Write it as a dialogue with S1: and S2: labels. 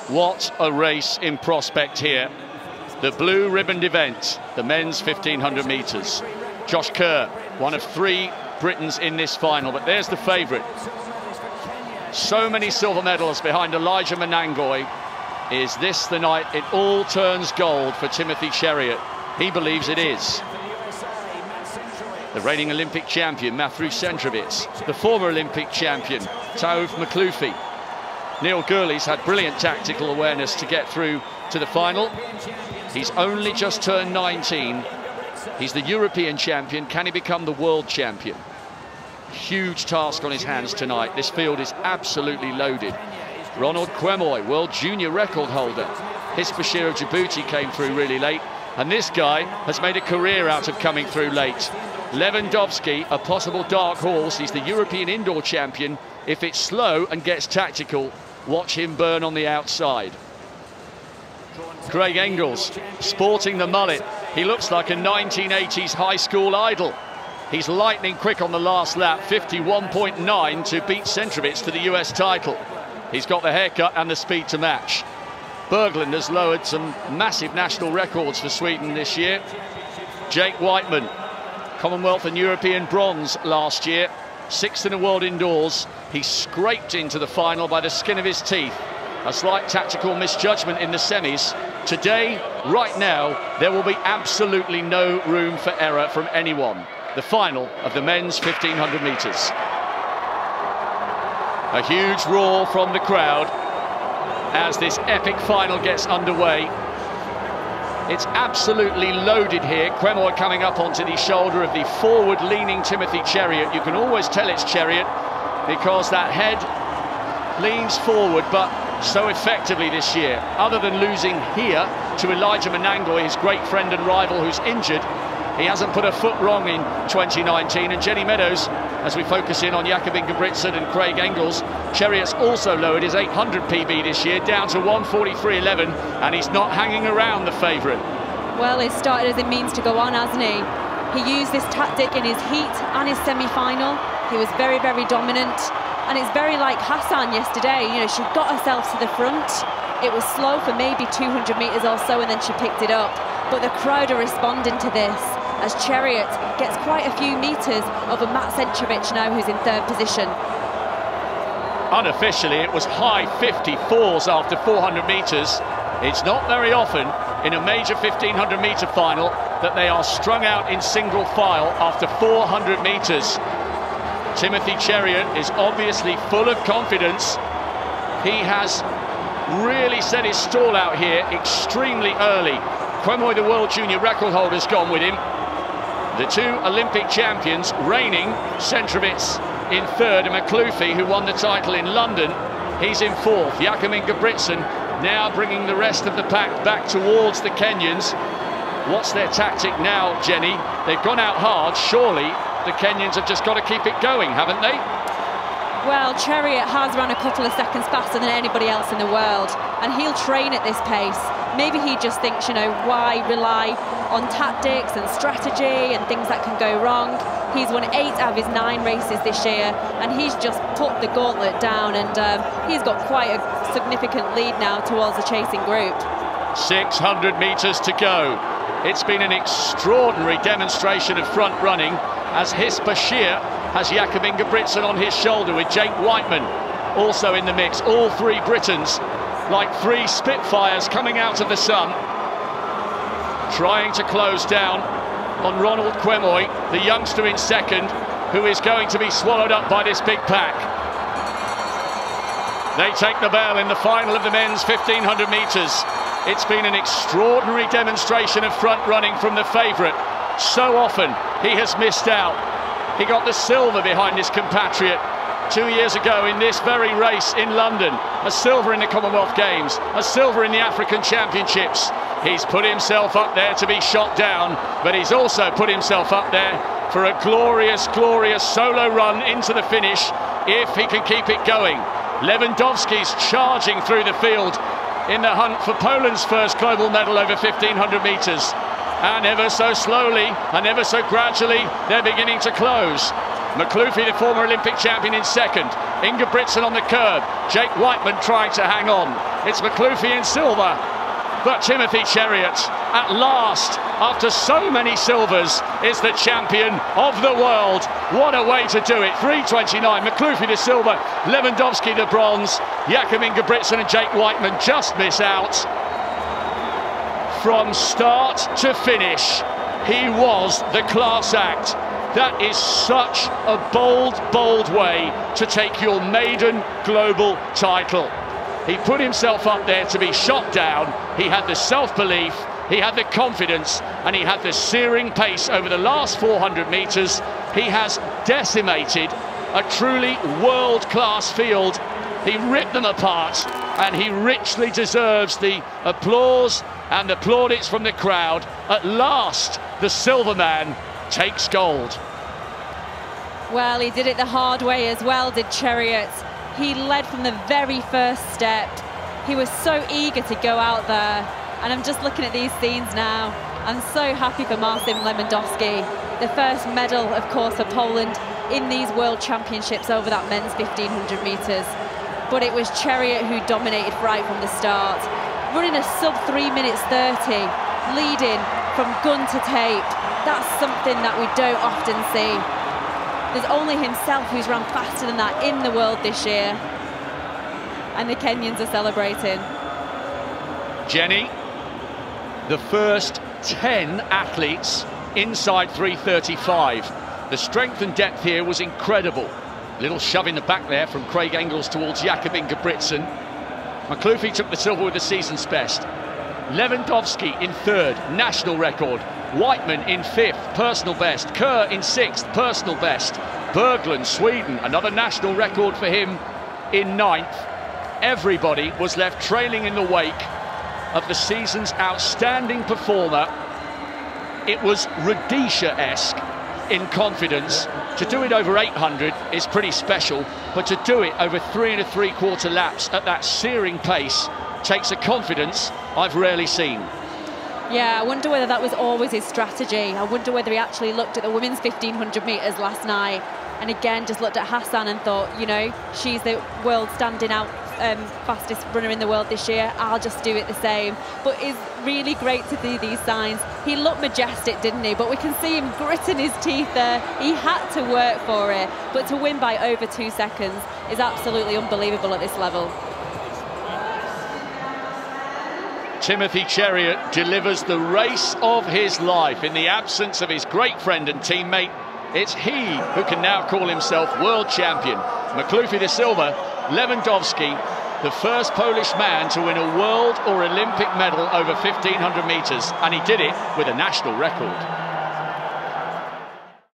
S1: What a race in prospect here. The blue ribboned event, the men's 1500 metres. Josh Kerr, one of 3 Britons in this final, but there's the favourite. So many silver medals behind Elijah Monangoi. Is this the night it all turns gold for Timothy Cheruiyot? He believes it is. The reigning Olympic champion, Matthew Centrowitz. The former Olympic champion, ALGTaoufik Makhloufi. Neil Gourley's had brilliant tactical awareness to get through to the final. He's only just turned 19. He's the European champion. Can he become the world champion? Huge task on his hands tonight. This field is absolutely loaded. NORJakob Kwemoi, world junior record holder. His Bachir of Djibouti came through really late. And this guy has made a career out of coming through late. Lewandowski, a possible dark horse. He's the European indoor champion. If it's slow and gets tactical, watch him burn on the outside. E-UCraig Engels, sporting the mullet. He looks like a 1980s high school idol. He's lightning quick on the last lap, 51.9 to beat Centrowitz to the US title. He's got the haircut and the speed to match. Berglund has lowered some massive national records for Sweden this year. G-BJake Wightman, Commonwealth and European bronze last year, 6th in the world indoors. He scraped into the final by the skin of his teeth. A slight tactical misjudgment in the semis. Today, right now, there will be absolutely no room for error from anyone. The final of the men's 1500 metres. A huge roar from the crowd as this epic final gets underway. It's absolutely loaded here. Kwemoi coming up onto the shoulder of the forward-leaning Timothy Cheruiyot. You can always tell it's Cheruiyot because that head leans forward, but so effectively this year. Other than losing here to Elijah Monangoi, his great friend and rival who's injured, he hasn't put a foot wrong in 2019. And Jenny Meadows, as we focus in on Jakob Ingebrigtsen and E-UCraig Engels, Cheruiyot's also lowered his 800 PB this year down to 1:43.11, and he's not hanging around the favourite.
S2: Well, he started as it means to go on, hasn't he? He used this tactic in his heat and his semi-final. He was very, very dominant. And it's very like Hassan yesterday. You know, she got herself to the front. It was slow for maybe 200 metres or so, and then she picked it up. But the crowd are responding to this as Cheruiyot gets quite a few metres over Matt Centrowitz now, who's in 3rd position.
S1: Unofficially, it was high 54s after 400 metres. It's not very often in a major 1500 metre final that they are strung out in single file after 400 metres. Timothy Cheruiyot is obviously full of confidence. He has really set his stall out here extremely early. Kwemoi, the world junior record holder, has gone with him. The 2 Olympic champions reigning, Centrowitz in 3rd, and Makhloufi, who won the title in London, he's in 4th. Jakob Ingebrigtsen now bringing the rest of the pack back towards the Kenyans. What's their tactic now, Jenny? They've gone out hard. Surely the Kenyans have just got to keep it going, haven't they?
S2: Well, Cheruiyot has run a couple of seconds faster than anybody else in the world, and he'll train at this pace. Maybe he just thinks, you know, why rely on tactics and strategy and things that can go wrong? He's won 8 out of his 9 races this year, and he's just put the gauntlet down, and he's got quite a significant lead now towards the chasing group.
S1: 600 metres to go. It's been an extraordinary demonstration of front running as his Bachir has Jakob Ingebrigtsen on his shoulder with G-BJake Wightman also in the mix. All 3 Britons like 3 Spitfires coming out of the sun, trying to close down on NORJakob Kwemoi, the youngster in 2nd, who is going to be swallowed up by this big pack. They take the bell in the final of the men's 1500 metres. It's been an extraordinary demonstration of front running from the favourite. So often he has missed out. He got the silver behind his compatriot 2 years ago in this very race in London. A silver in the Commonwealth Games, a silver in the African Championships. He's put himself up there to be shot down, but he's also put himself up there for a glorious, glorious solo run into the finish if he can keep it going. Lewandowski's charging through the field in the hunt for Poland's first global medal over 1500 metres. And ever so slowly and ever so gradually, they're beginning to close. Makhloufi, the former Olympic champion, in 2nd. Ingebrigtsen on the curb. Jake Wightman trying to hang on. It's Makhloufi in silver. But Timothy Cheruiyot, at last, after so many silvers, is the champion of the world. What a way to do it. 3:29, Makhloufi the silver, Lewandowski the bronze. Jakob Ingebrigtsen and Jake Wightman just miss out. From start to finish, he was the class act. That is such a bold, bold way to take your maiden global title. He put himself up there to be shot down. He had the self-belief, he had the confidence, and he had the searing pace over the last 400 metres. He has decimated a truly world-class field. He ripped them apart, and he richly deserves the applause and the plaudits from the crowd. At last, the silver man takes gold.
S2: Well, he did it the hard way as well, did Cheruiyot. He led from the very first step. He was so eager to go out there. And I'm just looking at these scenes now. I'm so happy for Marcin Lewandowski. The first medal, of course, for Poland in these World Championships over that men's 1500 metres. But it was Cheruiyot who dominated right from the start. Running a sub 3 minutes 30, leading from gun to tape. That's something that we don't often see. There's only himself who's run faster than that in the world this year. And the Kenyans are celebrating.
S1: Jenny, the first 10 athletes inside 3:35. The strength and depth here was incredible. Little shove in the back there from Craig Engels towards Jakob Ingebrigtsen. Makhloufi took the silver with the season's best. Lewandowski in third, national record. Wightman in fifth, personal best. Kerr in sixth, personal best. Berglund, Sweden, another national record for him in ninth. Everybody was left trailing in the wake of the season's outstanding performer. It was Rhodesia-esque in confidence. To do it over 800 is pretty special, but to do it over 3 3/4 laps at that searing pace takes a confidence I've rarely seen.
S2: Yeah, I wonder whether that was always his strategy. I wonder whether he actually looked at the women's 1500 metres last night and again just looked at Hassan and thought, you know, she's the world standing out fastest runner in the world this year, I'll just do it the same. But it's really great to see these signs. He looked majestic, didn't he? But we can see him gritting his teeth there. He had to work for it, but to win by over 2 seconds is absolutely unbelievable at this level.
S1: Timothy Cheruiyot delivers the race of his life in the absence of his great friend and teammate. It's he who can now call himself world champion. Makhloufi the silver, Lewandowski, the first Polish man to win a world or Olympic medal over 1500 metres, and he did it with a national record.